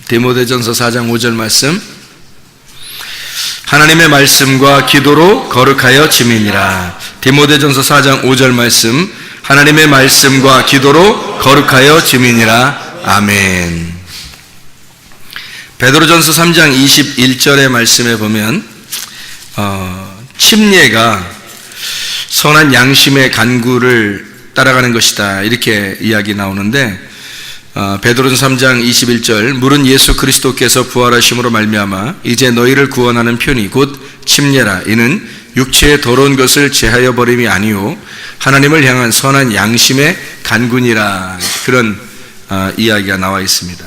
디모데전서 4장 5절 말씀. 하나님의 말씀과 기도로 거룩하여 지미니라. 디모데전서 4장 5절 말씀. 하나님의 말씀과 기도로 거룩하여 지미니라. 아멘. 베드로전서 3장 21절의 말씀에 보면 침례가 선한 양심의 간구를 따라가는 것이다, 이렇게 이야기 나오는데, 베드로전서 3장 21절, 물은 예수 그리스도께서 부활하심으로 말미암아 이제 너희를 구원하는 편이 곧 침례라. 이는 육체의 더러운 것을 제하여 버림이 아니요 하나님을 향한 선한 양심의 간구니라. 그런 이야기가 나와 있습니다.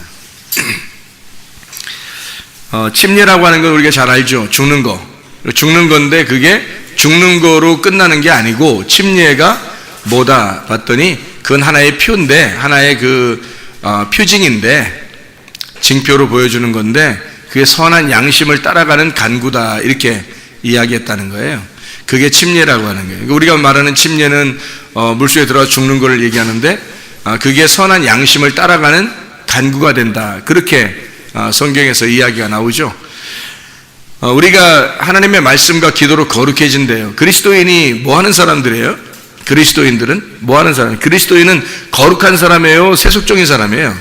침례라고 하는 건 우리가 잘 알죠. 죽는 건데 그게 죽는 거로 끝나는 게 아니고, 침례가 뭐다 봤더니 그건 하나의 표인데, 하나의 표징인데, 징표로 보여주는 건데, 그게 선한 양심을 따라가는 간구다, 이렇게 이야기했다는 거예요. 그게 침례라고 하는 거예요. 그러니까 우리가 말하는 침례는 물속에 들어가 죽는 걸 얘기하는데, 그게 선한 양심을 따라가는 간구가 된다, 그렇게 성경에서 이야기가 나오죠. 우리가 하나님의 말씀과 기도로 거룩해진대요. 그리스도인이 뭐 하는 사람들이에요? 그리스도인들은 뭐 하는 사람? 그리스도인은 거룩한 사람이에요? 세속적인 사람이에요?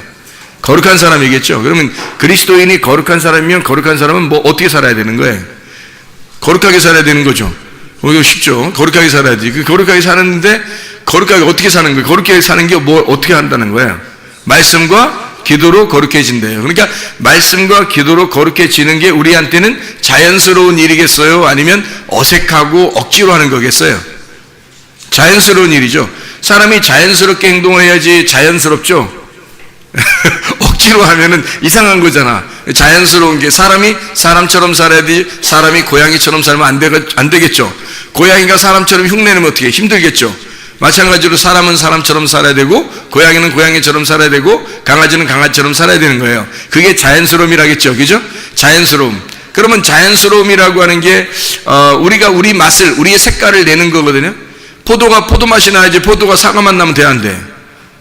거룩한 사람이겠죠. 그러면 그리스도인이 거룩한 사람이면, 거룩한 사람은 뭐 어떻게 살아야 되는 거예요? 거룩하게 살아야 되는 거죠. 이거 쉽죠. 거룩하게 살아야지. 거룩하게 사는데, 거룩하게 어떻게 사는 거예요? 거룩하게 사는 게 뭐 어떻게 한다는 거예요? 말씀과 기도로 거룩해진대요. 그러니까 말씀과 기도로 거룩해지는 게 우리한테는 자연스러운 일이겠어요? 아니면 어색하고 억지로 하는 거겠어요? 자연스러운 일이죠. 사람이 자연스럽게 행동을 해야지 자연스럽죠? 억지로 하면은 이상한 거잖아. 자연스러운 게, 사람이 사람처럼 살아야지, 사람이 고양이처럼 살면 안 되겠죠. 고양이가 사람처럼 흉내내면 어떻게 힘들겠죠. 마찬가지로 사람은 사람처럼 살아야 되고, 고양이는 고양이처럼 살아야 되고, 강아지는 강아지처럼 살아야 되는 거예요. 그게 자연스러움이라겠죠. 그죠? 자연스러움. 그러면 자연스러움이라고 하는 게 우리가 우리 맛을, 우리의 색깔을 내는 거거든요. 포도가 포도맛이 나야지 포도가 사과맛 나면 돼, 안 돼?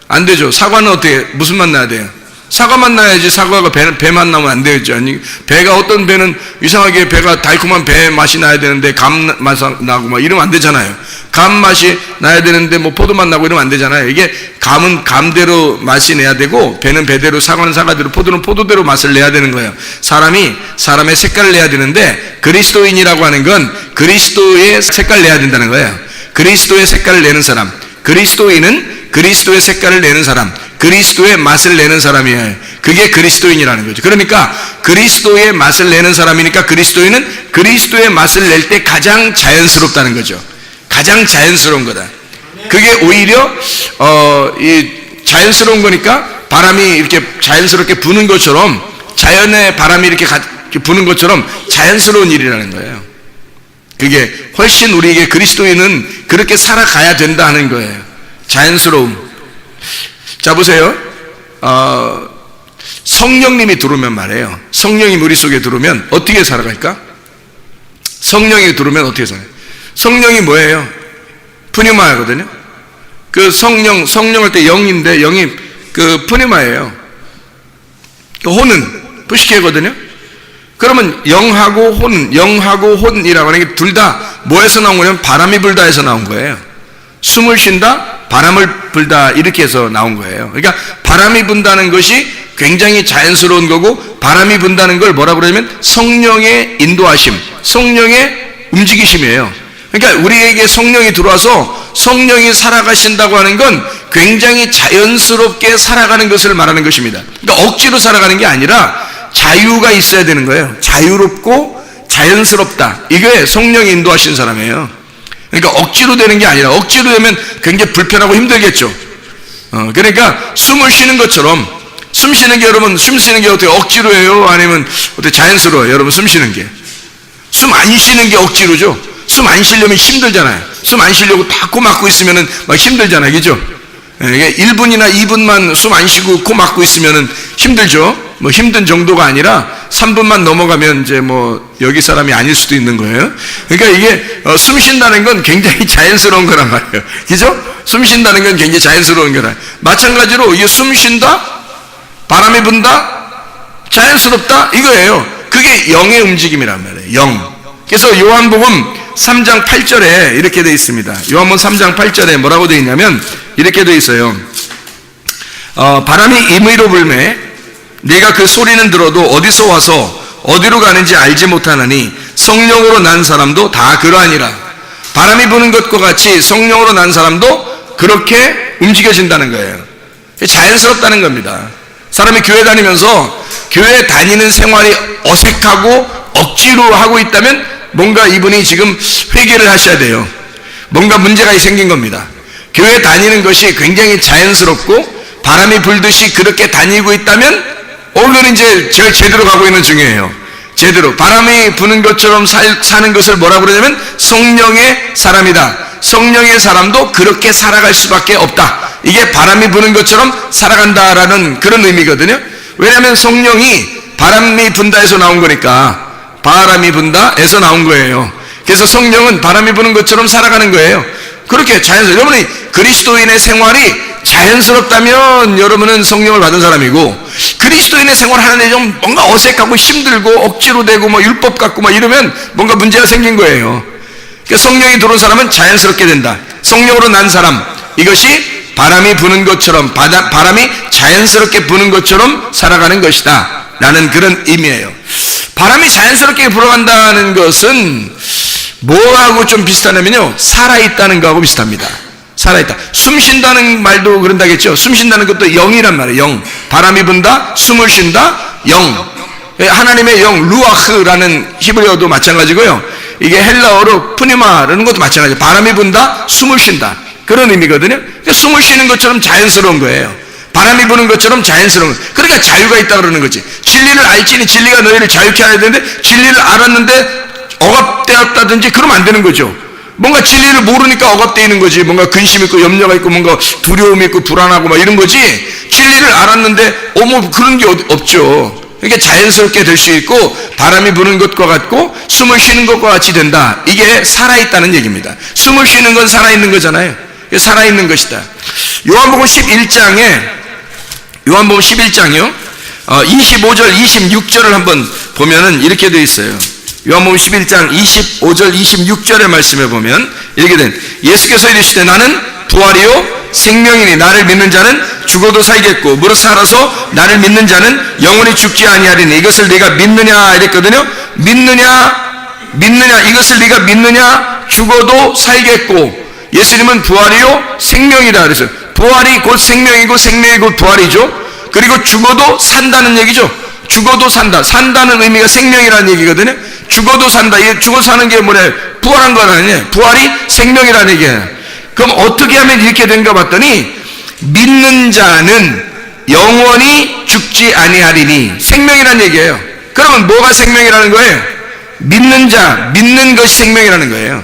안 되죠. 사과는 어떻게, 무슨 맛 나야 돼요? 사과맛 나야지. 사과가 배맛 나면 안 되겠죠. 아니, 배가, 어떤 배는 이상하게 배가 달콤한 배 맛이 나야 되는데 감 맛 나고 막 이러면 안 되잖아요. 감 맛이 나야 되는데 뭐 포도맛 나고 이러면 안 되잖아요. 이게 감은 감대로 맛이 내야 되고, 배는 배대로, 사과는 사과대로, 포도는 포도대로 맛을 내야 되는 거예요. 사람이 사람의 색깔을 내야 되는데, 그리스도인이라고 하는 건 그리스도의 색깔을 내야 된다는 거예요. 그리스도의 색깔을 내는 사람, 그리스도인은 그리스도의 색깔을 내는 사람, 그리스도의 맛을 내는 사람이에요. 그게 그리스도인이라는 거죠. 그러니까 그리스도의 맛을 내는 사람이니까 그리스도인은 그리스도의 맛을 낼 때 가장 자연스럽다는 거죠. 가장 자연스러운 거다. 그게 오히려 이 자연스러운 거니까, 바람이 이렇게 자연스럽게 부는 것처럼, 자연의 바람이 이렇게 부는 것처럼 자연스러운 일이라는 거예요. 그게 훨씬 우리에게, 그리스도인은 그렇게 살아가야 된다 하는 거예요. 자연스러움. 자, 보세요. 성령님이 들어오면 말이에요. 성령이 우리 속에 들어오면 어떻게 살아갈까? 성령이 들어오면 어떻게 살아요? 성령이 뭐예요? 푸뉴마거든요. 그 성령할 때 영인데, 영이 그 푸뉴마예요. 혼은 부시케거든요. 그러면 영하고 혼이라고 하는 게 둘 다 뭐에서 나온 거냐면, 바람이 불다 해서 나온 거예요. 숨을 쉰다, 바람을 불다, 이렇게 해서 나온 거예요. 그러니까 바람이 분다는 것이 굉장히 자연스러운 거고, 바람이 분다는 걸 뭐라고 그러냐면 성령의 인도하심, 성령의 움직이심이에요. 그러니까 우리에게 성령이 들어와서 성령이 살아가신다고 하는 건 굉장히 자연스럽게 살아가는 것을 말하는 것입니다. 그러니까 억지로 살아가는 게 아니라 자유가 있어야 되는 거예요. 자유롭고 자연스럽다. 이게 성령이 인도하신 사람이에요. 그러니까 억지로 되는 게 아니라, 억지로 되면 굉장히 불편하고 힘들겠죠. 그러니까 숨을 쉬는 것처럼, 숨 쉬는 게, 여러분, 숨 쉬는 게 어떻게 억지로 해요? 아니면 어떻게 자연스러워요? 여러분, 숨 쉬는 게. 숨 안 쉬는 게 억지로죠. 숨 안 쉬려면 힘들잖아요. 숨 안 쉬려고 다 코 막고 있으면은 막 힘들잖아요. 그죠? 1분이나 2분만 숨 안 쉬고 코 막고 있으면은 힘들죠. 뭐 힘든 정도가 아니라 3분만 넘어가면 이제 뭐 여기 사람이 아닐 수도 있는 거예요. 그러니까 이게 숨 쉰다는 건 굉장히 자연스러운 거란 말이에요. 그죠? 숨 쉰다는 건 굉장히 자연스러운 거라. 마찬가지로 이게 숨 쉰다, 바람이 분다, 자연스럽다 이거예요. 그게 영의 움직임이란 말이에요. 영. 그래서 요한복음 3장 8절에 이렇게 되어 있습니다. 요한복음 3장 8절에 뭐라고 되어 있냐면 이렇게 되어 있어요. 바람이 임의로 불매 내가 그 소리는 들어도 어디서 와서 어디로 가는지 알지 못하나니 성령으로 난 사람도 다 그러하니라. 바람이 부는 것과 같이 성령으로 난 사람도 그렇게 움직여진다는 거예요. 자연스럽다는 겁니다. 사람이 교회 다니면서 교회 다니는 생활이 어색하고 억지로 하고 있다면 뭔가 이분이 지금 회개를 하셔야 돼요. 뭔가 문제가 생긴 겁니다. 교회 다니는 것이 굉장히 자연스럽고 바람이 불듯이 그렇게 다니고 있다면 오늘은 이제 제대로 가고 있는 중이에요. 제대로 바람이 부는 것처럼 사는 것을 뭐라고 그러냐면 성령의 사람이다. 성령의 사람도 그렇게 살아갈 수밖에 없다. 이게 바람이 부는 것처럼 살아간다라는 그런 의미거든요. 왜냐하면 성령이 바람이 분다에서 나온 거니까 바람이 분다에서 나온 거예요. 그래서 성령은 바람이 부는 것처럼 살아가는 거예요. 그렇게 자연스럽게 여러분이 그리스도인의 생활이 자연스럽다면 여러분은 성령을 받은 사람이고 그리스도인의 생활하는데 좀 뭔가 어색하고 힘들고 억지로 되고 뭐 율법 같고 막 이러면 뭔가 문제가 생긴 거예요. 그러니까 성령이 들어온 사람은 자연스럽게 된다. 성령으로 난 사람 이것이 바람이 부는 것처럼 바람이 자연스럽게 부는 것처럼 살아가는 것이다 라는 그런 의미예요. 바람이 자연스럽게 불어간다는 것은 뭐하고 좀 비슷하냐면요 살아있다는 거하고 비슷합니다. 살아있다. 숨 쉰다는 말도 그런다겠죠. 숨 쉰다는 것도 영이란 말이에요. 영. 바람이 분다, 숨을 쉰다, 영. 하나님의 영, 루아흐라는 히브리어도 마찬가지고요. 이게 헬라어로 푸니마라는 것도 마찬가지예요. 바람이 분다, 숨을 쉰다. 그런 의미거든요. 그러니까 숨을 쉬는 것처럼 자연스러운 거예요. 바람이 부는 것처럼 자연스러운 거예요. 그러니까 자유가 있다 그러는 거지. 진리를 알지니 진리가 너희를 자유케 하야 되는데 진리를 알았는데 억압되었다든지 그러면 안 되는 거죠. 뭔가 진리를 모르니까 억압되어 있는 거지. 뭔가 근심 있고 염려가 있고 뭔가 두려움이 있고 불안하고 막 이런 거지. 진리를 알았는데 뭐 그런 게 없죠. 그러니까 자연스럽게 될 수 있고 바람이 부는 것과 같고 숨을 쉬는 것과 같이 된다. 이게 살아있다는 얘기입니다. 숨을 쉬는 건 살아있는 거잖아요. 살아있는 것이다. 요한복음 11장이요 25절 26절을 한번 보면은 이렇게 되어 있어요. 요한복음 11장 25절 26절의 말씀에 보면 이렇게 된 예수께서 이르시되 나는 부활이요 생명이니 나를 믿는 자는 죽어도 살겠고 무릇 살아서 나를 믿는 자는 영원히 죽지 아니하리니 이것을 네가 믿느냐 이랬거든요. 믿느냐 이것을 네가 믿느냐 죽어도 살겠고 예수님은 부활이요 생명이다 그래서 부활이 곧 생명이고 생명이 곧 부활이죠. 그리고 죽어도 산다는 얘기죠. 죽어도 산다. 산다는 의미가 생명이라는 얘기거든요. 죽어도 산다. 이게 죽어 사는 게 뭐냐? 부활한 거 아니에요. 부활이 생명이라는 얘기예요. 그럼 어떻게 하면 이렇게 된가 봤더니 믿는 자는 영원히 죽지 아니하리니 생명이라는 얘기예요. 그러면 뭐가 생명이라는 거예요? 믿는 자, 믿는 것이 생명이라는 거예요.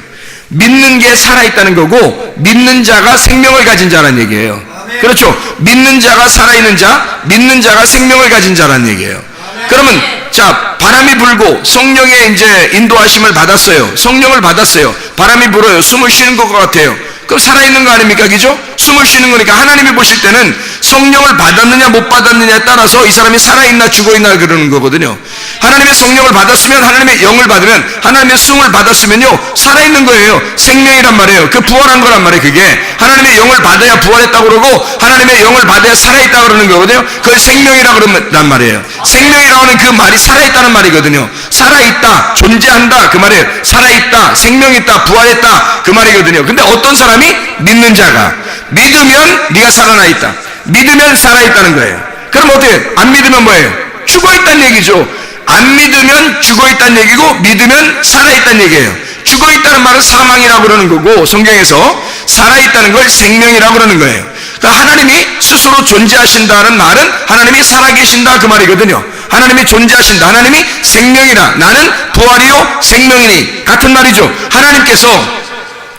믿는 게 살아있다는 거고 믿는 자가 생명을 가진 자라는 얘기예요. 그렇죠. 믿는 자가 살아있는 자, 믿는 자가 생명을 가진 자라는 얘기예요. 그러면 자 바람이 불고 성령의 이제 인도하심을 받았어요. 성령을 받았어요. 바람이 불어요. 숨을 쉬는 것 같아요. 그럼 살아있는 거 아닙니까? 그죠? 숨을 쉬는 거니까 하나님이 보실 때는 성령을 받았느냐 못 받았느냐에 따라서 이 사람이 살아있나 죽어있나 그러는 거거든요. 하나님의 성령을 받았으면 하나님의 영을 받으면 하나님의 숨을 받았으면요 살아있는 거예요. 생명이란 말이에요. 그 부활한 거란 말이에요. 그게 하나님의 영을 받아야 부활했다고 그러고 하나님의 영을 받아야 살아있다고 그러는 거거든요. 그걸 생명이라고 그러란 말이에요. 생명이라고 하는 그 말이 살아있다는 말이거든요. 살아있다, 존재한다 그 말이에요. 살아있다, 생명있다, 부활했다 그 말이거든요. 근데 어떤 사람이 믿는 자가 믿으면 네가 살아나 있다. 믿으면 살아있다는 거예요. 그럼 어떻게 안 믿으면 뭐예요? 죽어있다는 얘기죠. 안 믿으면 죽어있다는 얘기고 믿으면 살아있다는 얘기예요. 죽어있다는 말은 사망이라고 그러는 거고 성경에서 살아있다는 걸 생명이라고 그러는 거예요. 그러니까 하나님이 스스로 존재하신다는 말은 하나님이 살아계신다 그 말이거든요. 하나님이 존재하신다. 하나님이 생명이라. 나는 부활이요 생명이니 같은 말이죠.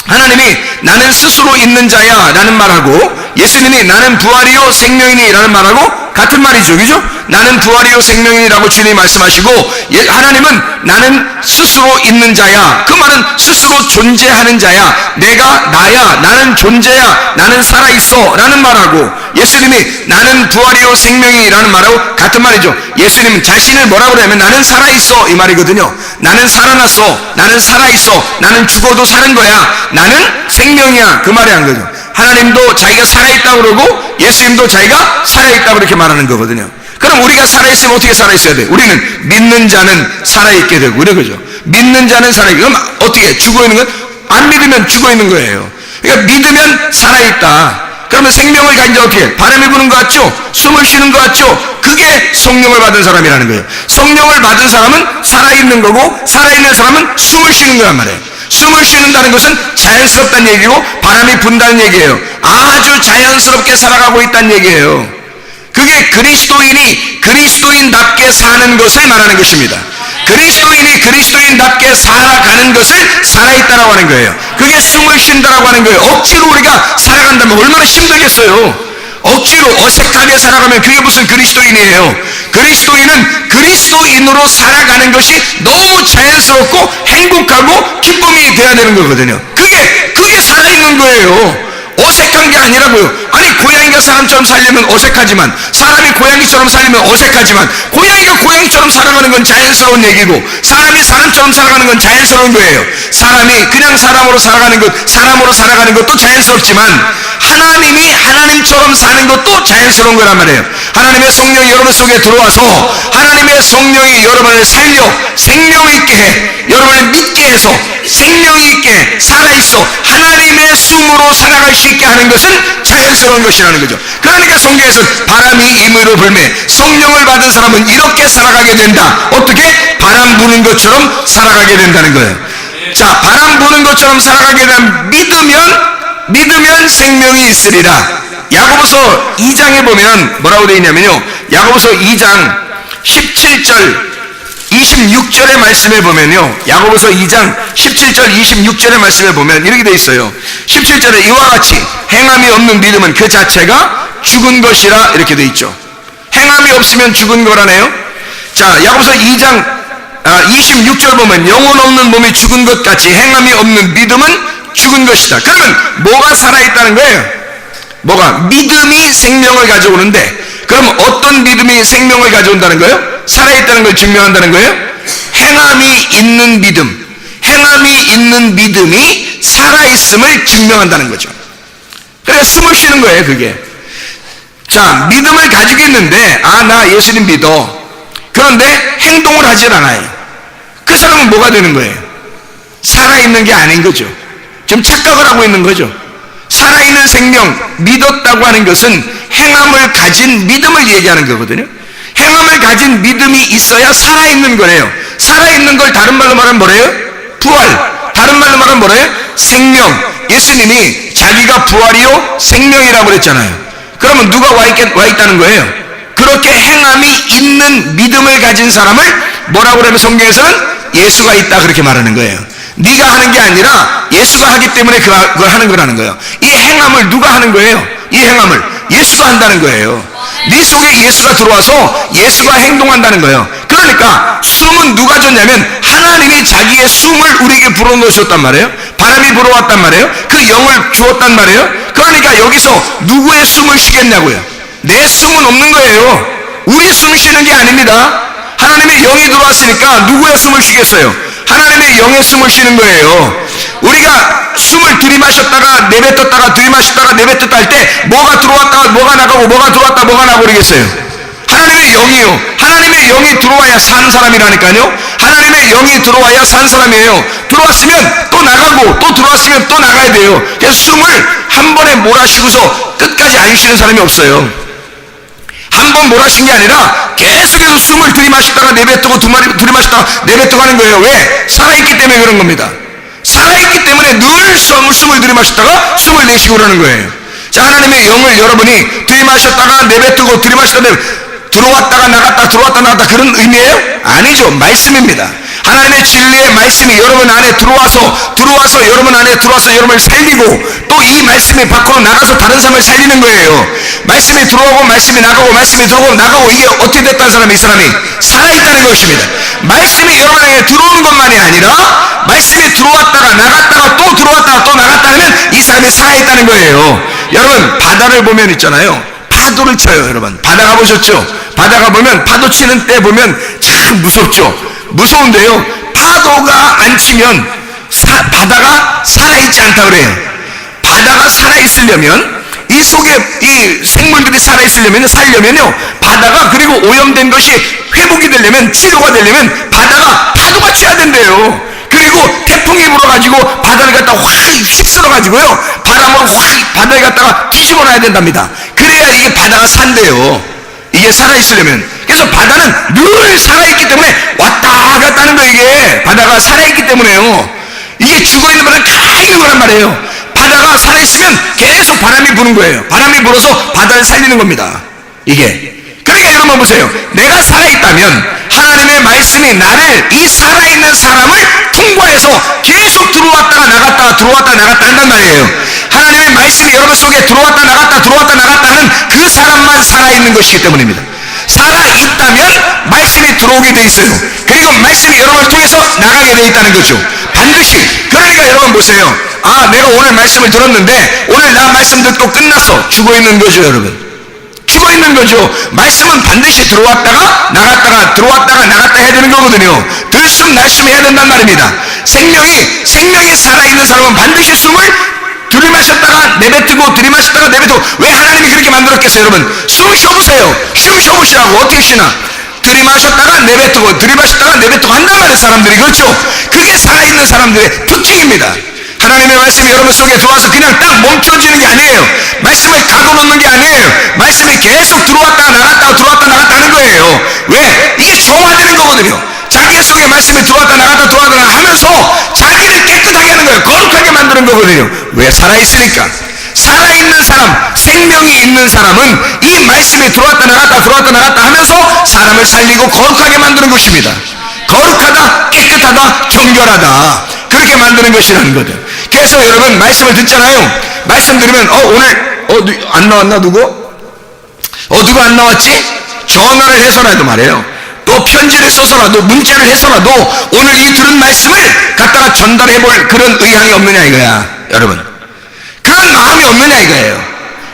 하나님이 나는 스스로 있는 자야 라는 말하고 예수님이 나는 부활이요 생명이니 라는 말하고 같은 말이죠. 그죠? 나는 부활이요 생명이라고 주님이 말씀하시고, 하나님은 나는 스스로 있는 자야. 그 말은 스스로 존재하는 자야. 내가 나야. 나는 존재야. 나는 살아있어. 라는 말하고, 예수님이 나는 부활이요 생명이라는 말하고 같은 말이죠. 예수님은 자신을 뭐라고 그러냐면 나는 살아있어 이 말이거든요. 나는 살아났어. 나는 살아있어. 나는 죽어도 사는 거야. 나는 생명이야. 그 말이 한 거죠. 하나님도 자기가 살아있다고 그러고 예수님도 자기가 살아있다고 그렇게 말하는 거거든요. 그럼 우리가 살아있으면 어떻게 살아있어야 돼? 우리는 믿는 자는 살아있게 되고 이런 거죠. 믿는 자는 살아있게. 그럼 어떻게? 죽어있는 건? 안 믿으면 죽어있는 거예요. 그러니까 믿으면 살아있다. 그러면 생명을 가진 자 어떻게? 바람이 부는 것 같죠? 숨을 쉬는 것 같죠? 그게 성령을 받은 사람이라는 거예요. 성령을 받은 사람은 살아있는 거고, 살아있는 사람은 숨을 쉬는 거란 말이에요. 숨을 쉬는다는 것은 자연스럽다는 얘기고 바람이 분다는 얘기예요. 아주 자연스럽게 살아가고 있다는 얘기예요. 그게 그리스도인이 그리스도인답게 사는 것을 말하는 것입니다. 그리스도인이 그리스도인답게 살아가는 것을 살아있다라고 하는 거예요. 그게 숨을 쉰다라고 하는 거예요. 억지로 우리가 살아간다면 얼마나 힘들겠어요. 억지로 어색하게 살아가면 그게 무슨 그리스도인이에요. 그리스도인은 그리스도인으로 살아가는 것이 너무 자연스럽고 행복하고 기쁨이 되어야 되는 거거든요. 그게 살아있는 거예요. 어색한 게 아니라고요. 아니 고양이가 사람처럼 살려면 어색하지만, 사람이 고양이처럼 살려면 어색하지만, 고양이가 고양이처럼 살아가는 건 자연스러운 얘기고, 사람이 사람처럼 살아가는 건 자연스러운 거예요. 사람이 그냥 사람으로 살아가는 것, 사람으로 살아가는 것도 자연스럽지만, 하나님이 하나님처럼 사는 것도 자연스러운 거란 말이에요. 하나님의 성령이 여러분 속에 들어와서 하나님의 성령이 여러분을 살려 생명 있게 해, 여러분을 믿게 해서 생명 있게 살아있어 하나님의 숨으로 살아갈 수 있게 하는 것은 자연스러운 것이라는 거죠. 그러니까 성경에서 바람이 임의로 불매, 성령을 받은 사람은 이렇게 살아가게 된다. 어떻게? 바람 부는 것처럼 살아가게 된다는 거예요. 자, 바람 부는 것처럼 살아가게 되면 믿으면 생명이 있으리라. 야고보서 2장에 보면 뭐라고 되어 있냐면요, 야고보서 2장 17절 26절의 말씀에 보면요, 야고보서 2장 17절 26절의 말씀에 보면 이렇게 되어 있어요. 17절에 이와 같이 행함이 없는 믿음은 그 자체가 죽은 것이라 이렇게 되어 있죠. 행함이 없으면 죽은 거라네요. 자, 야고보서 2장 26절 보면 영혼 없는 몸이 죽은 것 같이 행함이 없는 믿음은 죽은 것이다. 그러면 뭐가 살아있다는 거예요? 뭐가? 믿음이 생명을 가져오는데, 그럼 어떤 믿음이 생명을 가져온다는 거예요? 살아있다는 걸 증명한다는 거예요? 행함이 있는 믿음, 행함이 있는 믿음이 살아있음을 증명한다는 거죠. 그래서 숨을 쉬는 거예요, 그게. 자, 믿음을 가지고 있는데, 나 예수님 믿어. 그런데 행동을 하질 않아요. 그 사람은 뭐가 되는 거예요? 살아있는 게 아닌 거죠. 지금 착각을 하고 있는 거죠. 살아있는 생명, 믿었다고 하는 것은 행함을 가진 믿음을 얘기하는 거거든요. 행함을 가진 믿음이 있어야 살아있는 거래요. 살아있는 걸 다른 말로 말하면 뭐래요? 부활. 다른 말로 말하면 뭐래요? 생명. 예수님이 자기가 부활이요 생명이라고 그랬잖아요. 그러면 누가 와 있다는 거예요? 그렇게 행함이 있는 믿음을 가진 사람을 뭐라고 그러면 성경에서는 예수가 있다 그렇게 말하는 거예요. 네가 하는 게 아니라 예수가 하기 때문에 그걸 하는 거라는 거예요. 이 행함을 누가 하는 거예요? 이 행함을 예수가 한다는 거예요. 네 속에 예수가 들어와서 예수가 행동한다는 거예요. 그러니까 숨은 누가 줬냐면 하나님이 자기의 숨을 우리에게 불어넣으셨단 말이에요. 바람이 불어왔단 말이에요. 그 영을 주었단 말이에요. 그러니까 여기서 누구의 숨을 쉬겠냐고요? 내 숨은 없는 거예요. 우리 숨 쉬는 게 아닙니다. 하나님의 영이 들어왔으니까 누구의 숨을 쉬겠어요? 하나님의 영의 숨을 쉬는 거예요. 우리가 숨을 들이마셨다가 내뱉었다가 들이마셨다가 내뱉었다 할 때 뭐가 들어왔다가 뭐가 나가고 뭐가 들어왔다 뭐가 나가고 그러겠어요? 하나님의 영이요. 하나님의 영이 들어와야 산 사람이라니까요. 하나님의 영이 들어와야 산 사람이에요. 들어왔으면 또 나가고 또 들어왔으면 또 나가야 돼요. 그래서 숨을 한 번에 몰아쉬고서 끝까지 안 쉬는 사람이 없어요. 한 번 몰아쉰 게 아니라 계속해서 숨을 들이마셨다가 내뱉고 들이마셨다가 내뱉고 하는 거예요. 왜? 살아있기 때문에 그런 겁니다. 살아있기 때문에 늘 숨을 들이마셨다가 숨을 내쉬고 그러는 거예요. 자, 하나님의 영을 여러분이 들이마셨다가 내뱉고 들이마셨다가 들어왔다가 나갔다 들어왔다 나갔다 그런 의미예요? 아니죠. 말씀입니다. 하나님의 진리의 말씀이 여러분 안에 들어와서 여러분 안에 들어와서 여러분을 살리고 또 이 말씀이 밖으로 나가서 다른 사람을 살리는 거예요. 말씀이 들어오고 말씀이 나가고 말씀이 들어오고 나가고 이게 어떻게 됐다는 사람이 이 사람이 살아있다는 것입니다. 말씀이 여러분에게 들어오는 것만이 아니라 말씀이 들어왔다가 나갔다가 또 들어왔다가 또 나갔다 하면 이 사람이 살아있다는 거예요. 여러분 바다를 보면 있잖아요. 파도를 쳐요. 여러분 바다 가보셨죠? 바다 가보면 파도 치는 때 보면 참 무섭죠. 무서운데요, 파도가 안 치면 바다가 살아있지 않다 그래요. 바다가 살아있으려면 이 속에 이 생물들이 살려면요 바다가, 그리고 오염된 것이 회복이 되려면, 치료가 되려면 바다가 파도가 쳐야 된대요. 그리고 태풍이 불어가지고 바다를 갖다가 확 휩쓸어가지고요 바람으로 확 바다를 갖다가 뒤집어 놔야 된답니다. 그래야 이게 바다가 산대요. 이게 살아있으려면. 그래서 바다는 늘 살아있기 때문에 왔다 갔다 하는 거예요. 이게 바다가 살아있기 때문에요. 이게 죽어있는 바다는 가만히 있는 거란 말이에요. 바다가 살아있으면 계속 바람이 부는 거예요. 바람이 불어서 바다를 살리는 겁니다. 이게. 그러니까 여러분 보세요. 내가 살아있다면 하나님의 말씀이 나를, 이 살아있는 사람을 통과해서 계속 들어왔다가 나갔다가 들어왔다 나갔다 한단 말이에요. 하나님의 말씀이 여러분 속에 들어왔다 나갔다 들어왔다 나갔다 하는 그 사람만 살아있는 것이기 때문입니다. 살아있다면 말씀이 들어오게 돼 있어요. 그리고 말씀이 여러분을 통해서 나가게 돼 있다는 거죠. 반드시. 그러니까 여러분 보세요. 아, 내가 오늘 말씀을 들었는데 오늘 나 말씀 듣고 끝났어. 죽어있는 거죠. 여러분 죽어있는 거죠. 말씀은 반드시 들어왔다가 나갔다가 들어왔다가 나갔다 해야 되는 거거든요. 들숨 날숨 해야 된단 말입니다. 생명이 살아있는 사람은 반드시 숨을 들이마셨다가 내뱉고 들이마셨다가 내뱉고. 왜 하나님이 그렇게 만들었겠어요? 여러분 숨 쉬어보세요. 숨 쉬어보시라고. 어떻게 쉬나? 들이마셨다가 내뱉고 들이마셨다가 내뱉고 한단 말이에요. 사람들이. 그렇죠? 그게 살아있는 사람들의 특징입니다. 하나님의 말씀이 여러분 속에 들어와서 그냥 딱 멈춰지는 게 아니에요. 말씀을 가둬놓는 게 아니에요. 말씀이 계속 들어왔다가 나갔다가 들어왔다 나갔다 하는 거예요. 왜? 이게 정화되는 거거든요. 자기 속에 말씀이 들어왔다 나갔다 들어왔다 나갔다 하면서 자기를 깨끗하게 하는 거예요. 거룩하게 만드는 거거든요. 왜? 살아있으니까. 살아있는 사람, 생명이 있는 사람은 이 말씀이 들어왔다 나갔다 들어왔다 나갔다 하면서 사람을 살리고 거룩하게 만드는 것입니다. 거룩하다, 깨끗하다, 정결하다, 그렇게 만드는 것이라는 거죠. 그래서 여러분 말씀을 듣잖아요. 말씀 들으면 오늘 안 나왔나 누구? 누가 안 나왔지? 전화를 해서라도 말해요. 또 편지를 써서라도 문자를 해서라도 오늘 이 들은 말씀을 갖다가 전달해 볼 그런 의향이 없느냐 이거야. 여러분 그런 마음이 없느냐 이거예요.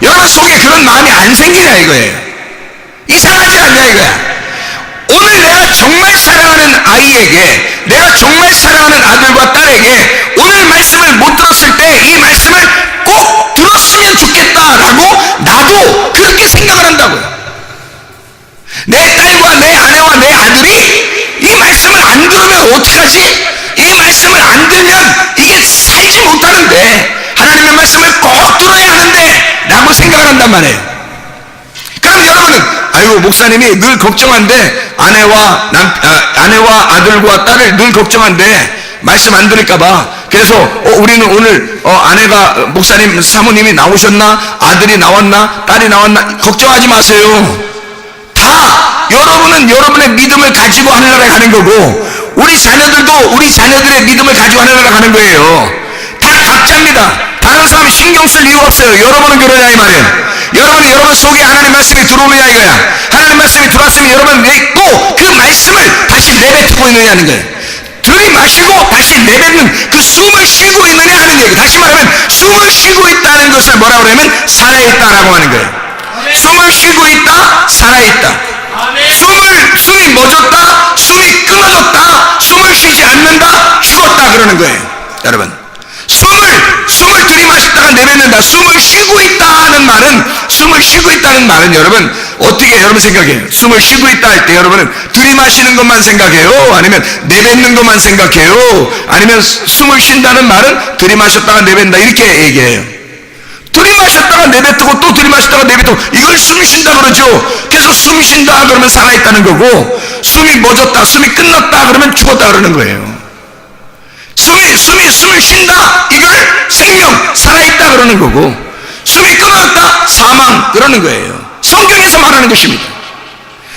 여러분 속에 그런 마음이 안 생기냐 이거예요. 이상하지 않냐 이거야. 오늘 내가 정말 사랑하는 아이에게, 내가 정말 사랑하는 아들과 딸에게 오늘 말씀을 못 들었을 때 이 말씀을 꼭 들었으면 좋겠다라고 나도 그렇게 생각을 한다고요. 내 딸과 내 아내와 내 아들이 이 말씀을 안 들으면 어떡하지? 이 말씀을 안 들면 이게 살지 못하는데 하나님의 말씀을 꼭 들어야 하는데 라고 생각을 한단 말이에요. 그럼 여러분은 아이고 목사님이 늘 걱정한데 아내와 아들과 딸을 늘 걱정한데 말씀 안 들을까봐. 그래서 우리는 오늘 아내가 목사님 사모님이 나오셨나 아들이 나왔나 딸이 나왔나 걱정하지 마세요. 다 여러분은 여러분의 믿음을 가지고 하늘나라에 가는 거고 우리 자녀들도 우리 자녀들의 믿음을 가지고 하늘나라에 가는 거예요. 다 각자입니다. 다른 사람 신경 쓸 이유가 없어요. 여러분은 그러냐 이 말이에요. 여러분 속에 하나님 말씀이 들어오느냐 이거야. 하나님 말씀이 들어왔으면 여러분 꼭 그 말씀을 다시 내뱉고 있느냐는 거예요. 들이마시고 다시 내뱉는 그 숨을 쉬고 있느냐 하는 얘기. 다시 말하면 숨을 쉬고 있다는 것을 뭐라고 그러면 살아있다라고 하는 거예요. 숨을 쉬고 있다, 살아있다. 숨이 멎었다, 숨이 끊어졌다, 숨을 쉬지 않는다, 죽었다 그러는 거예요. 여러분 숨을 들이마셨다가 내뱉는다. 숨을 쉬고 있다는 말은 여러분 어떻게 여러분 생각해요? 숨을 쉬고 있다 할 때 여러분은 들이마시는 것만 생각해요? 아니면 내뱉는 것만 생각해요? 아니면 숨을 쉰다는 말은 들이마셨다가 내뱉는다 이렇게 얘기해요. 들이마셨다가 내뱉고 또 들이마셨다가 내뱉고 이걸 숨 쉰다 그러죠. 그래서 숨 쉰다 그러면 살아있다는 거고 숨이 멎었다 숨이 끝났다 그러면 죽었다 그러는 거예요. 숨을 쉰다 이걸 생명 살아있다 그러는 거고 숨이 끊어졌다 사망 그러는 거예요. 성경에서 말하는 것입니다.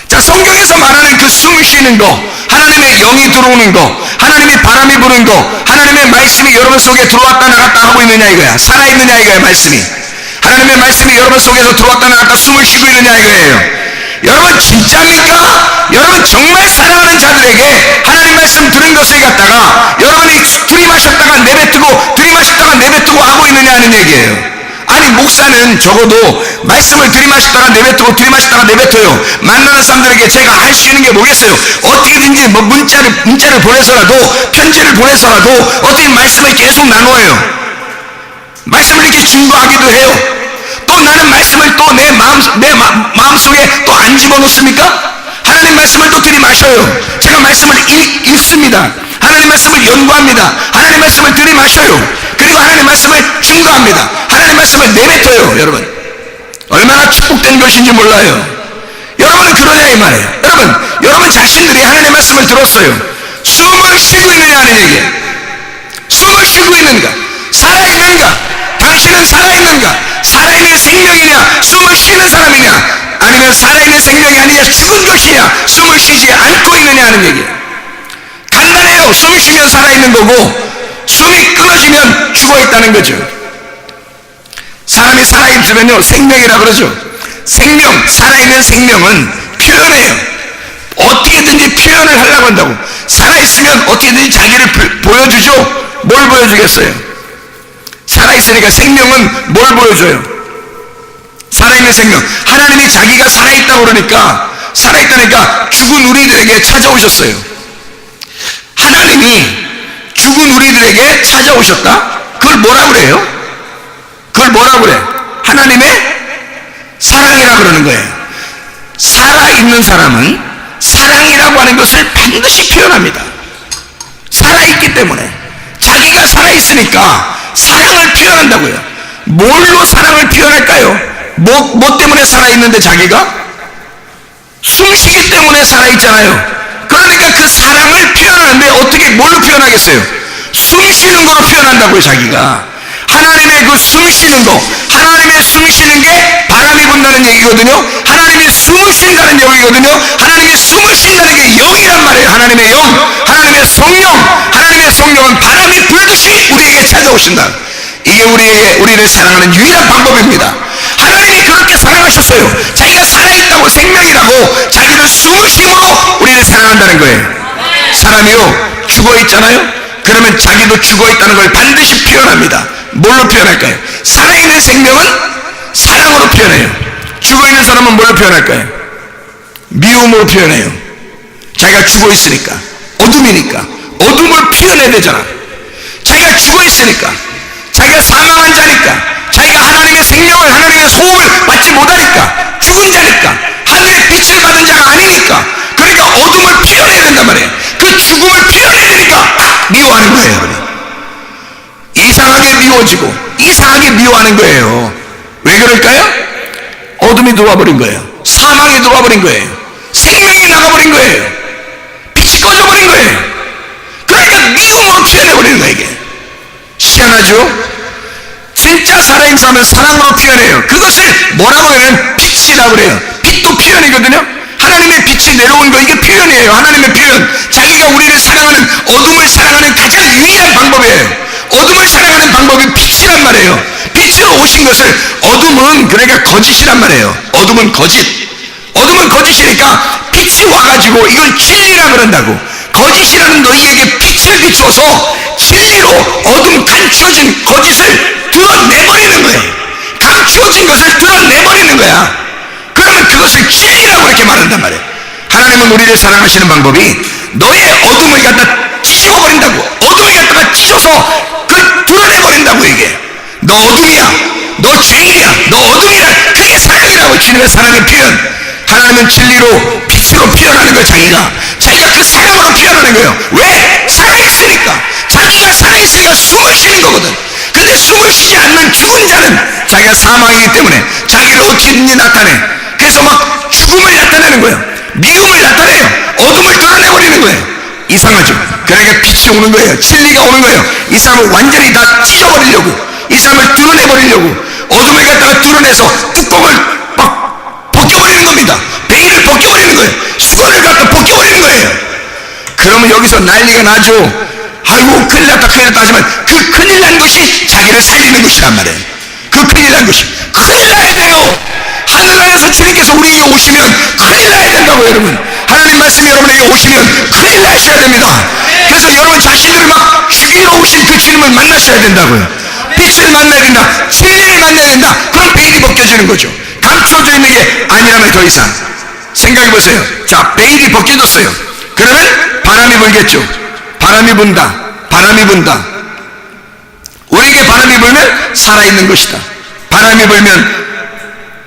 자, 성경에서 말하는 그 숨을 쉬는 거 하나님의 영이 들어오는 거, 하나님의 바람이 부는 거, 하나님의 말씀이 여러분 속에 들어왔다 나갔다 하고 있느냐 이거야. 살아있느냐 이거야. 말씀이, 하나님의 말씀이 여러분 속에서 들어왔다 나갔다 숨을 쉬고 있느냐 이거예요. 여러분 진짜입니까? 여러분 정말 사랑하는 자들에게 하나님 말씀 들은 것을 갖다가 여러분이 들이마셨다가 내뱉고 들이마셨다가 내뱉고 하고 있느냐 하는 얘기예요. 아니 목사는 적어도 말씀을 들이마셨다가 내뱉고 들이마셨다가 내뱉어요. 만나는 사람들에게 제가 할 수 있는 게 뭐겠어요? 어떻게든지 뭐 문자를 보내서라도, 편지를 보내서라도 어떻게 말씀을 계속 나누어요. 말씀을 이렇게 증거하기도 해요. 또 나는 말씀을 또 내 마음속에 또 안 집어넣습니까? 하나님 말씀을 또 들이마셔요. 제가 말씀을 읽습니다. 하나님 말씀을 연구합니다. 하나님 말씀을 들이마셔요. 그리고 하나님 말씀을 증거합니다. 하나님 말씀을 내뱉어요. 여러분 얼마나 축복된 것인지 몰라요. 여러분은 그러냐 이 말이에요. 여러분 자신들이 하나님의 말씀을 들었어요. 숨을 쉬고 있느냐 하는 얘기예요. 숨을 쉬고 있는가? 살아있는가? 당신은 살아있는가? 살아있는 생명이냐? 숨을 쉬는 사람이냐? 아니면 살아있는 생명이 아니냐? 죽은 것이냐? 숨을 쉬지 않고 있느냐 하는 얘기예요. 간단해요. 숨이 쉬면 살아있는 거고 숨이 끊어지면 죽어있다는 거죠. 사람이 살아있으면요 생명이라 그러죠. 생명, 살아있는 생명은 표현해요. 어떻게든지 표현을 하려고 한다고. 살아있으면 어떻게든지 자기를 보여주죠. 뭘 보여주겠어요? 살아있으니까 생명은 뭘 보여줘요? 살아있는 생명. 하나님이 자기가 살아있다고 그러니까, 살아있다니까 죽은 우리들에게 찾아오셨어요. 하나님이 죽은 우리들에게 찾아오셨다? 그걸 뭐라 그래요? 그걸 뭐라 그래? 하나님의 사랑이라 그러는 거예요. 살아있는 사람은 사랑이라고 하는 것을 반드시 표현합니다. 살아있기 때문에. 자기가 살아있으니까 사랑을 표현한다고요. 뭘로 사랑을 표현할까요? 뭐 때문에 살아있는데 자기가? 숨쉬기 때문에 살아있잖아요. 그러니까 그 사랑을 표현하는데 어떻게 뭘로 표현하겠어요? 숨쉬는 거로 표현한다고요. 자기가 하나님의 그 숨쉬는 거, 하나님의 숨쉬는 게 바람이 분다는 얘기거든요. 하나님이 숨을 쉰다는 얘기거든요. 하나님이 숨을 쉰다는 게 영이란 말이에요. 하나님의 영, 하나님의 성령. 하나님의 성령은 바람이 불듯이 우리에게 찾아오신다. 이게 우리를 사랑하는 유일한 방법입니다. 하나님이 그렇게 사랑하셨어요. 자기가 살아있다고, 생명이라고 자기는 숨을 쉼으로 우리를 사랑한다는 거예요. 사람이요 죽어있잖아요. 그러면 자기도 죽어있다는 걸 반드시 표현합니다. 뭘로 표현할까요? 살아있는 생명은 사랑으로 표현해요. 죽어있는 사람은 뭘로 표현할까요? 미움으로 표현해요. 자기가 죽어있으니까, 어둠이니까 어둠을 표현해야 되잖아. 자기가 죽어있으니까, 자기가 사망한 자니까, 자기가 하나님의 생명을, 하나님의 소음을 받지 못하니까, 죽은 자니까, 하늘의 빛을 받은 자가 아니니까, 그러니까 어둠을 표현해야 된단 말이에요. 그 죽음을 표현해야 되니까 미워하는 거예요. 여러분 이상하게 미워지고 이상하게 미워하는 거예요. 왜 그럴까요? 어둠이 들어와버린 거예요. 사망이 들어와버린 거예요. 생명이 나가버린 거예요. 빛이 꺼져버린 거예요. 그러니까 미움으로 표현해버리는 거예요. 이게 희한하죠? 진짜 살아있는 사람은 사랑으로 표현해요. 그것을 뭐라고 하냐면 빛이라고 그래요. 빛도 표현이거든요. 하나님의 빛이 내려온 거, 이게 표현이에요. 하나님의 표현. 자기가 우리를 사랑하는, 어둠을 사랑하는 가장 유일한 방법이에요. 어둠을 사랑하는 방법이 빛이란 말이에요. 빛으로 오신 것을, 어둠은 그러니까 거짓이란 말이에요. 어둠은 거짓. 어둠은 거짓이니까 빛이 와가지고 이건 진리라 그런다고. 거짓이라는 너희에게 빛을 비춰서 진리로 어둠 감추어진 거짓을 드러내버리는 거예요. 감추어진 것을 드러내버리는 거야. 그러면 그것을 진리라고 이렇게 말한단 말이에요. 하나님은 우리를 사랑하시는 방법이 너의 어둠을 갖다 찢어버린다고. 어둠을 갖다가 찢어서 그걸 드러내버린다고. 이게 너 어둠이야, 너 죄인이야, 너 어둠이야. 그게 사랑이라고. 주님의 사랑의 표현. 하나님은 진리로 빛으로 표현하는 거예요. 자기가 그 사랑으로 표현하는 거예요. 왜? 살아있으니까. 자기가 살아있으니까 숨을 쉬는 거거든. 근데 숨을 쉬지 않는 죽은 자는 자기가 사망이기 때문에 자기를 어떻게든지 나타내. 그래서 막 죽음을 나타내는 거예요. 미움을 나타내요. 어둠을 드러내버리는 거예요. 이상하죠? 그러니까 빛이 오는 거예요. 진리가 오는 거예요. 이 사람을 완전히 다 찢어버리려고, 이 사람을 드러내버리려고 어둠을 갖다가 드러내서 뚜껑을 막 벗겨버리는 겁니다. 베일을 벗겨버리는 거예요. 수건을 갖다 벗겨버리는 거예요. 그러면 여기서 난리가 나죠. 아이고 큰일 났다 큰일 났다 하지만 그 큰일 난 것이 자기를 살리는 것이란 말이에요. 그 큰일 난 것이 큰일 나야 돼요. 하늘나라에서 주님께서 우리에게 오시면 큰일 나야 된다고. 여러분, 하나님 말씀이 여러분에게 오시면 큰일 나셔야 됩니다. 그래서 여러분 자신들을 막 죽이러 오신 그 주님을 만나셔야 된다고요. 빛을 만나야 된다. 진리를 만나야 된다. 그럼 베일이 벗겨지는 거죠. 감춰져 있는 게 아니라면 더 이상. 생각해 보세요. 자, 베일이 벗겨졌어요. 그러면 바람이 불겠죠. 바람이 분다. 바람이 분다. 우리에게 바람이 불면 살아있는 것이다. 바람이 불면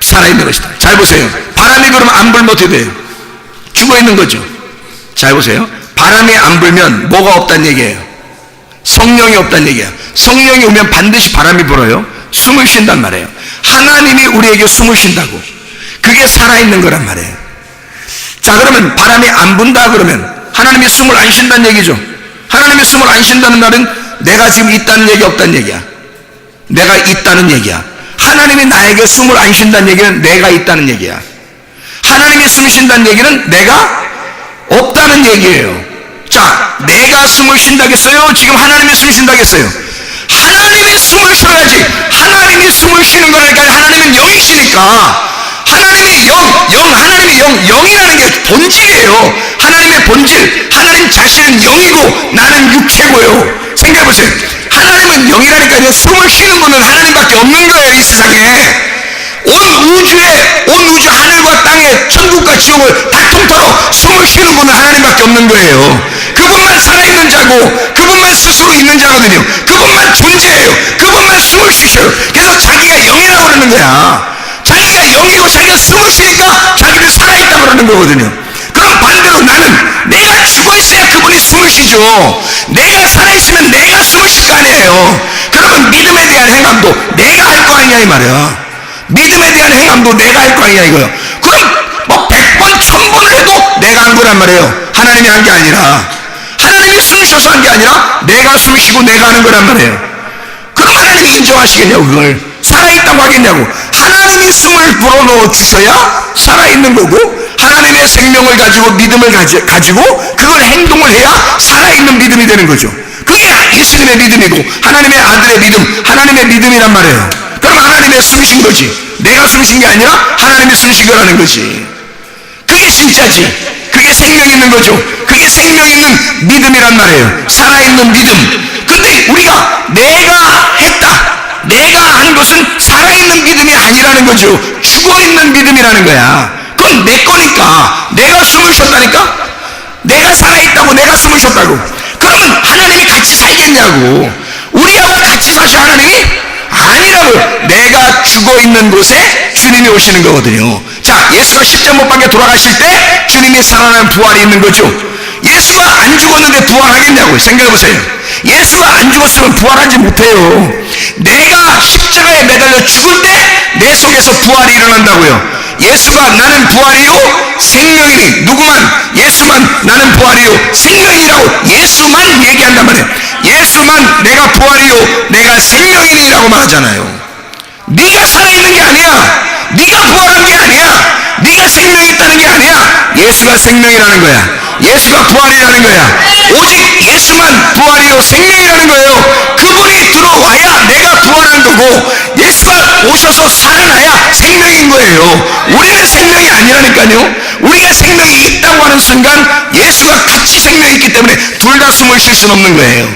살아있는 것이다. 잘 보세요. 바람이 불면 안 불면 어떻게 돼요? 죽어있는 거죠. 잘 보세요. 바람이 안 불면 뭐가 없다는 얘기예요? 성령이 없다는 얘기예요. 성령이 오면 반드시 바람이 불어요. 숨을 쉰단 말이에요. 하나님이 우리에게 숨을 쉰다고. 그게 살아있는 거란 말이에요. 자, 그러면 바람이 안 분다 그러면 하나님이 숨을 안 쉰다는 얘기죠. 하나님이 숨을 안 쉰다는 말은 내가 지금 있다는 얘기 없다는 얘기야. 내가 있다는 얘기야. 하나님이 나에게 숨을 안 쉰다는 얘기는 내가 있다는 얘기야. 하나님이 숨 쉰다는 얘기는 내가 없다는 얘기예요. 자, 내가 숨을 쉰다겠어요? 지금 하나님이 숨 쉰다겠어요? 하나님이 숨을 쉬어야지. 하나님이 숨을 쉬는 거니까. 하나님은 영이시니까. 하나님의 하나님의 영이라는 게 본질이에요. 하나님의 본질, 하나님 자신은 영이고 나는 육체고요. 생각해보세요. 하나님은 영이라니까요. 숨을 쉬는 분은 하나님밖에 없는 거예요. 이 세상에 온 우주 하늘과 땅에 천국과 지옥을 다 통틀어 숨을 쉬는 분은 하나님밖에 없는 거예요. 그분만 살아있는 자고 그분만 스스로 있는 자거든요. 그분만 존재해요. 그분만 숨을 쉬셔요. 그래서 자기가 영이라고 그러는 거야. 자기가 영이고 자기가 숨을 쉬니까 자기는 살아있다고 그러는 거거든요. 그럼 반대로 나는 내가 죽어있어야 그분이 숨을 쉬죠. 내가 살아있으면 내가 숨을 쉴 거 아니에요. 그러면 믿음에 대한 행함도 내가 할 거 아니냐 이 말이야. 믿음에 대한 행함도 내가 할 거 아니냐 이거요. 그럼 뭐 100번 1000번을 해도 내가 한 거란 말이에요. 하나님이 한 게 아니라. 하나님이 숨 쉬어서 한 게 아니라 내가 숨 쉬고 내가 하는 거란 말이에요. 그럼 하나님이 인정하시겠냐고. 그걸 살아있다고 하겠냐고. 하나님이 숨을 불어넣어 주셔야 살아있는 거고, 하나님의 생명을 가지고 믿음을 가지고 그걸 행동을 해야 살아있는 믿음이 되는 거죠. 그게 예수님의 믿음이고 하나님의 아들의 믿음, 하나님의 믿음이란 말이에요. 그럼 하나님의 숨신 거지. 내가 숨신 게 아니라 하나님이 숨신 거라는 거지. 그게 진짜지. 그게 생명 있는 거죠. 그게 생명 있는 믿음이란 말이에요. 살아있는 믿음. 근데 우리가 내가 했다, 내가 한 것은 살아있는 믿음이 아니라는 거죠. 죽어있는 믿음이라는 거야. 그건 내 거니까. 내가 숨을 쉬었다니까. 내가 살아있다고, 내가 숨을 쉬었다고. 그러면 하나님이 같이 살겠냐고. 우리하고 같이 사셔 하나님이? 아니라고요. 내가 죽어있는 곳에 주님이 오시는 거거든요. 자, 예수가 십자가 못 박혀 돌아가실 때 주님이 살아난 부활이 있는 거죠. 예수가 안 죽었는데 부활하겠냐고요. 생각해보세요. 예수가 안 죽었으면 부활하지 못해요. 내가 십자가에 매달려 죽을 때 내 속에서 부활이 일어난다고요. 예수가 나는 부활이요 생명이니, 누구만? 예수만 나는 부활이요 생명이라고 예수만 얘기한단 말이에요. 예수만 내가 부활이요 내가 생명이니라고 말하잖아요. 네가 살아있는 게 아니야. 네가 부활한 게 아니야. 네가 생명이 있다는 게 아니야. 예수가 생명이라는 거야. 예수가 부활이라는 거야. 오직 예수만 부활이요 생명이라는 거예요. 그분이 들어와야 내가 부활한 거고, 예수가 오셔서 살아나야 생명인 거예요. 우리는 생명이 아니라니까요. 우리가 생명이 있다고 하는 순간 예수가 같이 생명이 있기 때문에 둘 다 숨을 쉴 수는 없는 거예요.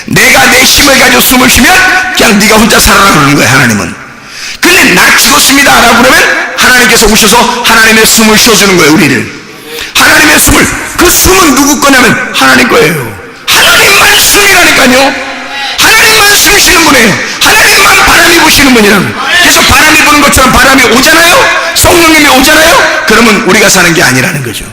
내가 내 힘을 가지고 숨을 쉬면 그냥 네가 혼자 살아라 그러는 거예요. 하나님은. 근데 나 죽었습니다 라고 그러면 하나님께서 오셔서 하나님의 숨을 쉬어주는 거예요. 우리를. 하나님의 숨을, 그 숨은 누구 거냐면 하나님 거예요. 하나님만 숨이라니까요. 하나님만 숨 쉬는 분이에요. 하나님만 바람이 부시는 분이라고. 그래서 바람이 부는 것처럼 바람이 오잖아요. 성령님이 오잖아요. 그러면 우리가 사는 게 아니라는 거죠.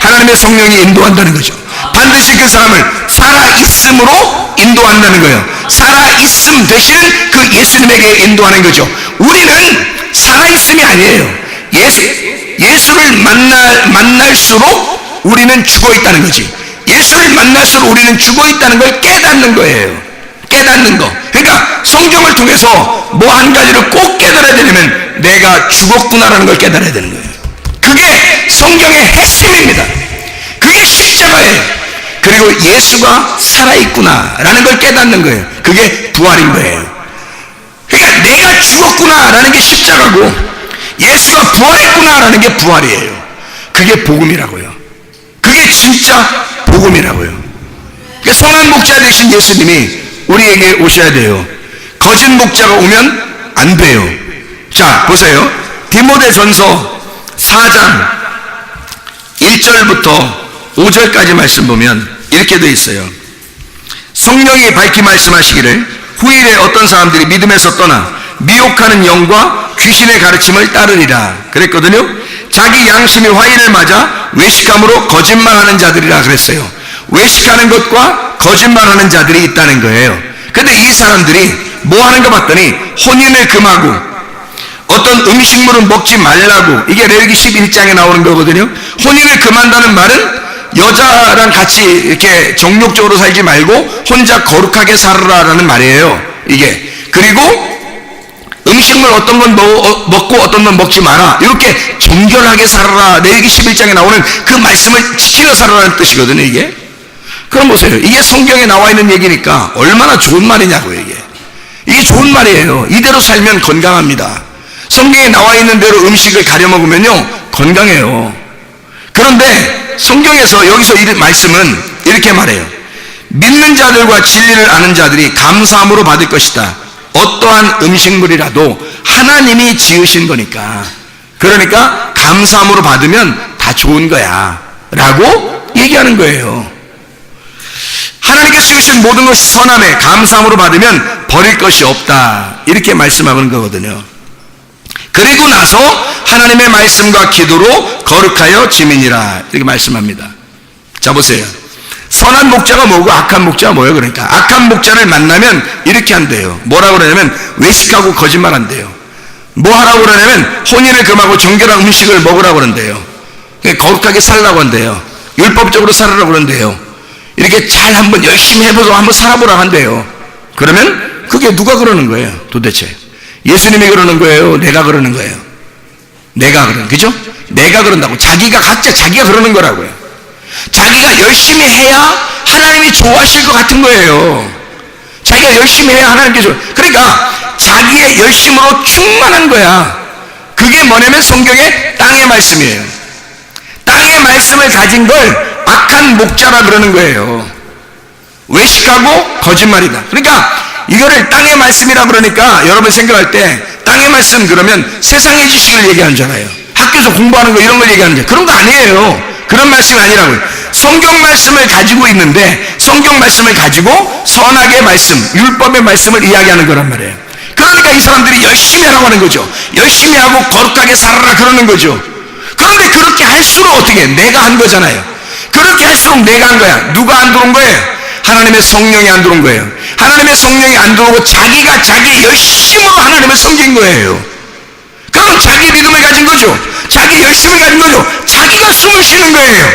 하나님의 성령이 인도한다는 거죠. 반드시 그 사람을 살아있음으로 인도한다는 거예요. 살아있음 대신 그 예수님에게 인도하는 거죠. 우리는 살아있음이 아니에요. 예수를 만날수록 우리는 죽어있다는 거지. 예수를 만날수록 우리는 죽어있다는 걸 깨닫는 거예요. 깨닫는 거. 그러니까 성경을 통해서 뭐 한 가지를 꼭 깨달아야 되려면 내가 죽었구나라는 걸 깨달아야 되는 거예요. 그게 성경의 핵심입니다. 그게 십자가예요. 그리고 예수가 살아있구나라는 걸 깨닫는 거예요. 그게 부활인 거예요. 그러니까 내가 죽었구나라는 게 십자가고 예수가 부활했구나라는 게 부활이에요. 그게 복음이라고요. 그게 진짜 복음이라고요. 그러니까 선한 목자 되신 예수님이 우리에게 오셔야 돼요. 거짓 목자가 오면 안 돼요. 자, 보세요. 디모데전서 4장 1절부터 5절까지 말씀 보면 이렇게 되어 있어요. 성령이 밝히 말씀하시기를 후일에 어떤 사람들이 믿음에서 떠나 미혹하는 영과 귀신의 가르침을 따르리라 그랬거든요. 자기 양심이 화인을 맞아 외식함으로 거짓말하는 자들이라 그랬어요. 외식하는 것과 거짓말하는 자들이 있다는 거예요. 근데 이 사람들이 뭐 하는가 봤더니 혼인을 금하고 어떤 음식물은 먹지 말라고, 이게 레위기 11장에 나오는 거거든요. 혼인을 금한다는 말은 여자랑 같이 이렇게 정욕적으로 살지 말고 혼자 거룩하게 살아라라는 말이에요. 이게. 그리고 음식물 어떤 건 먹고 어떤 건 먹지 마라. 이렇게 정결하게 살아라. 레위기 11장에 나오는 그 말씀을 지키며 살아라는 뜻이거든요, 이게. 그럼 보세요. 이게 성경에 나와 있는 얘기니까 얼마나 좋은 말이냐고요, 이게. 이게 좋은 말이에요. 이대로 살면 건강합니다. 성경에 나와 있는 대로 음식을 가려 먹으면요, 건강해요. 그런데 성경에서 여기서 이 말씀은 이렇게 말해요. 믿는 자들과 진리를 아는 자들이 감사함으로 받을 것이다. 어떠한 음식물이라도 하나님이 지으신 거니까. 그러니까 감사함으로 받으면 다 좋은 거야 라고 얘기하는 거예요. 하나님께서 지으신 모든 것이 선함에 감사함으로 받으면 버릴 것이 없다, 이렇게 말씀하는 거거든요. 그리고 나서 하나님의 말씀과 기도로 거룩하여 지민이라, 이렇게 말씀합니다. 자, 보세요. 선한 목자가 뭐고 악한 목자가 뭐예요? 그러니까 악한 목자를 만나면 이렇게 한대요. 뭐라고 그러냐면 외식하고 거짓말 한대요. 뭐 하라고 그러냐면 혼인을 금하고 정결한 음식을 먹으라고 그런대요. 거룩하게 살라고 한대요. 율법적으로 살으라고 그런대요. 이렇게 잘 한번 열심히 해보고 한번 살아보라고 한대요. 그러면 그게 누가 그러는 거예요, 도대체? 예수님이 그러는 거예요? 내가 그러는 거예요? 내가 그러는, 그죠? 내가 그런다고. 각자 자기가 그러는 거라고요. 자기가 열심히 해야 하나님이 좋아하실 것 같은 거예요. 자기가 열심히 해야 하나님께 그러니까 자기의 열심으로 충만한 거야. 그게 뭐냐면 성경의 땅의 말씀이에요. 땅의 말씀을 가진 걸 악한 목자라 그러는 거예요. 외식하고 거짓말이다. 그러니까 이거를 땅의 말씀이라 그러니까 여러분 생각할 때 땅의 말씀 그러면 세상의 지식을 얘기하는 줄 알아요. 학교에서 공부하는 거 이런 걸 얘기하는 줄. 그런 거 아니에요. 그런 말씀이 아니라고요. 성경 말씀을 가지고 있는데 성경 말씀을 가지고 선악의 말씀, 율법의 말씀을 이야기하는 거란 말이에요. 그러니까 이 사람들이 열심히 하라고 하는 거죠. 열심히 하고 거룩하게 살아라 그러는 거죠. 그런데 그렇게 할수록 어떻게 해? 내가 한 거잖아요. 그렇게 할수록 내가 한 거야. 누가 안 들어온 거예요? 하나님의 성령이 안 들어온 거예요. 하나님의 성령이 안 들어오고 자기가 자기 열심으로 하나님을 섬긴 거예요. 그럼 자기 믿음을 가진 거죠. 자기 열심을 가진 거죠. 자기가 숨을 쉬는 거예요.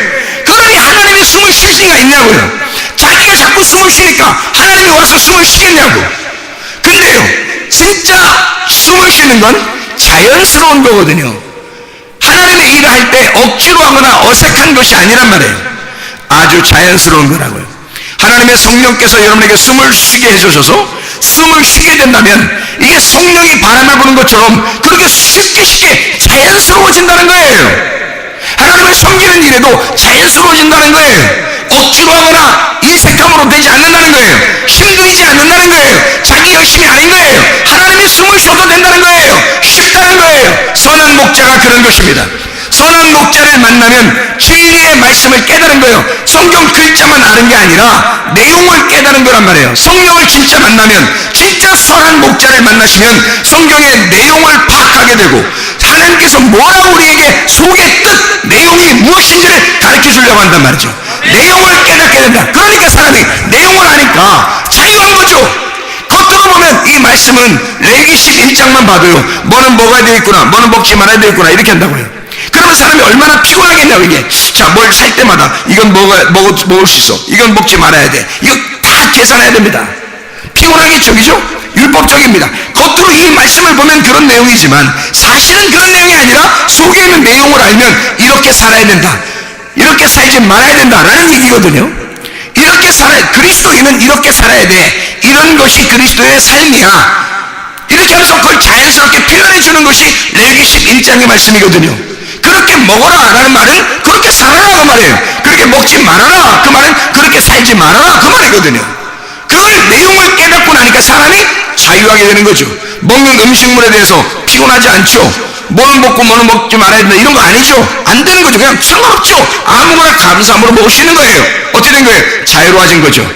그러니 하나님이 숨을 쉴 수가 있냐고요. 자기가 자꾸 숨을 쉬니까 하나님이 와서 숨을 쉬겠냐고. 근데요, 진짜 숨을 쉬는 건 자연스러운 거거든요. 하나님의 일을 할 때 억지로 하거나 어색한 것이 아니란 말이에요. 아주 자연스러운 거라고요. 하나님의 성령께서 여러분에게 숨을 쉬게 해주셔서 숨을 쉬게 된다면 이게 성령이 바람을 부는 것처럼 그렇게 쉽게 자연스러워진다는 거예요. 하나님을 섬기는 일에도 자연스러워진다는 거예요. 억지로 하거나 인색함으로 되지 않는다는 거예요. 힘들이지 않는다는 거예요. 자기 열심히 아닌 거예요. 하나님이 숨을 쉬어도 된다는 거예요. 쉽다는 거예요. 선한 목자가 그런 것입니다. 선한 목자를 만나면 진리의 말씀을 깨달은 거예요. 성경 글자만 아는 게 아니라 내용을 깨달은 거란 말이에요. 성령을 진짜 만나면, 진짜 선한 목자를 만나시면 성경의 내용을 파악하게 되고 하나님께서 뭐라고 우리에게 속의 뜻, 내용이 무엇인지를 가르쳐 주려고 한단 말이죠. 내용을 깨닫게 된다. 그러니까 사람이 내용을 아니까 자유한 거죠. 겉으로 보면 이 말씀은 레위기 11장만 봐도요, 뭐는 먹어야 되겠구나, 뭐는 먹지 말아야 되겠구나, 이렇게 한다고요. 그러면 사람이 얼마나 피곤하겠냐고. 이게 자, 뭘 살 때마다 이건 먹을 수 있어, 이건 먹지 말아야 돼, 이거 다 계산해야 됩니다. 피곤하겠죠, 그죠? 율법적입니다. 겉으로 이 말씀을 보면 그런 내용이지만 사실은 그런 내용이 아니라 속에 있는 내용을 알면 이렇게 살아야 된다, 이렇게 살지 말아야 된다라는 얘기거든요. 이렇게 살아야, 그리스도인은 이렇게 살아야 돼, 이런 것이 그리스도의 삶이야, 이렇게 하면서 그걸 자연스럽게 표현해 주는 것이 레위기 11장의 말씀이거든요. 그렇게 먹어라 라는 말은 그렇게 살아라 그 말이에요. 그렇게 먹지 말아라 그 말은 그렇게 살지 말아라 그 말이거든요. 그걸 내용을 깨닫고 나니까 사람이 자유하게 되는 거죠. 먹는 음식물에 대해서 피곤하지 않죠. 뭐는 먹고 뭐는 먹지 말아야 된다 이런 거 아니죠. 안 되는 거죠. 그냥 상관없죠. 아무거나 감사함으로 먹을 수 있는 거예요. 어떻게 된 거예요? 자유로워진 거죠.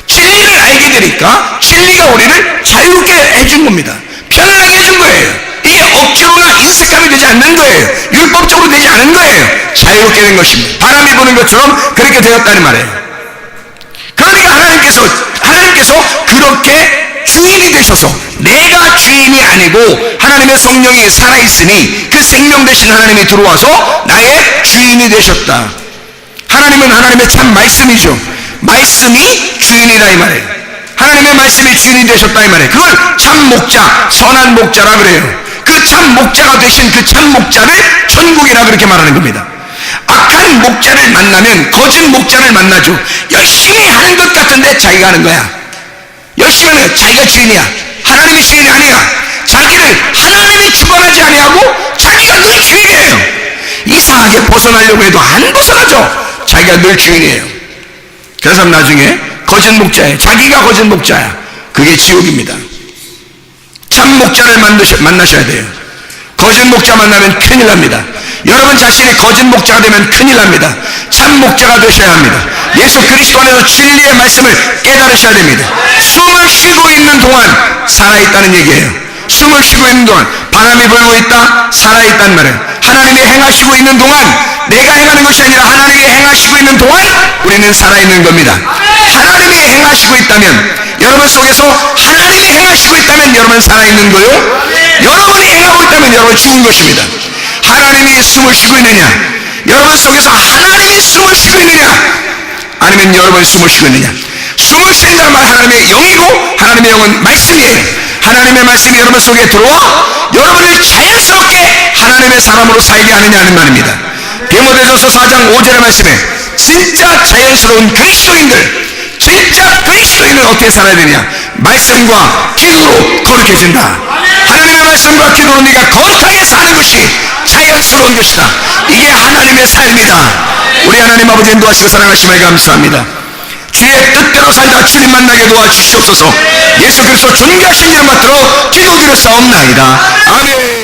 진리를 알게 되니까 진리가 우리를 자유롭게 해준 겁니다. 편안하게 해준 거예요. 이게 억지로나 인색감이 되지 않는 거예요. 율법적으로 되지 않은 거예요. 자유롭게 된 것입니다. 바람이 부는 것처럼 그렇게 되었다는 말이에요. 그러니까 하나님께서 그렇게 주인이 되셔서, 내가 주인이 아니고 하나님의 성령이 살아있으니 그 생명 되신 하나님이 들어와서 나의 주인이 되셨다. 하나님은 하나님의 참 말씀이죠. 말씀이 주인이다 이 말이에요. 하나님의 말씀이 주인이 되셨다 이 말이에요. 그걸 참 목자, 선한 목자라 그래요. 그 참 목자가 되신 그 참 목자를 천국이라 그렇게 말하는 겁니다. 악한 목자를 만나면 거짓 목자를 만나죠. 열심히 하는 것 같은데 자기가 하는 거야. 열심히 하는 거야. 자기가 주인이야. 하나님이 주인이 아니야. 자기를 하나님이 주관하지 아니하고 자기가 늘 주인이에요. 이상하게 벗어나려고 해도 안 벗어나죠. 자기가 늘 주인이에요. 그래서 나중에 거짓 목자예요. 자기가 거짓 목자야. 그게 지옥입니다. 참 목자를 만나셔야 돼요. 거짓 목자 만나면 큰일 납니다. 여러분 자신이 거짓 목자가 되면 큰일 납니다. 참 목자가 되셔야 합니다. 예수 그리스도 안에서 진리의 말씀을 깨달으셔야 됩니다. 숨을 쉬고 있는 동안 살아있다는 얘기예요. 숨을 쉬고 있는 동안 바람이 불고 있다, 살아있단 말이에요. 하나님이 행하시고 있는 동안, 내가 행하는 것이 아니라 하나님이 행하시고 있는 동안 우리는 살아있는 겁니다. 하나님이 행하시고 있다면, 여러분 속에서 하나님이 행하시고 있다면 여러분 살아있는 거요. 여러분이 행하고 있다면 여러분 죽은 것입니다. 하나님이 숨을 쉬고 있느냐, 여러분 속에서 하나님이 숨을 쉬고 있느냐, 아니면 여러분이 숨을 쉬고 있느냐. 숨을 쉰다는 말 하나님의 영이고, 하나님의 영은 말씀이에요. 하나님의 말씀이 여러분 속에 들어와 여러분을 자연스럽게 하나님의 사람으로 살게 하느냐는 말입니다. 디모데전서 4장 5절의 말씀에 진짜 자연스러운 그리스도인들, 진짜 그리스도인은 어떻게 살아야 되냐? 말씀과 기도로 거룩해진다. 하나님의 말씀과 기도로 네가 거룩하게 사는 것이 자연스러운 것이다. 이게 하나님의 삶이다. 우리 하나님 아버지 인도하시고 사랑하심을 감사합니다. 주의 뜻대로 살다 주님 만나게 도와주시옵소서. 예수 그리스도 존귀하신 이름 받들어 기도드렸사옵나이다. 아멘.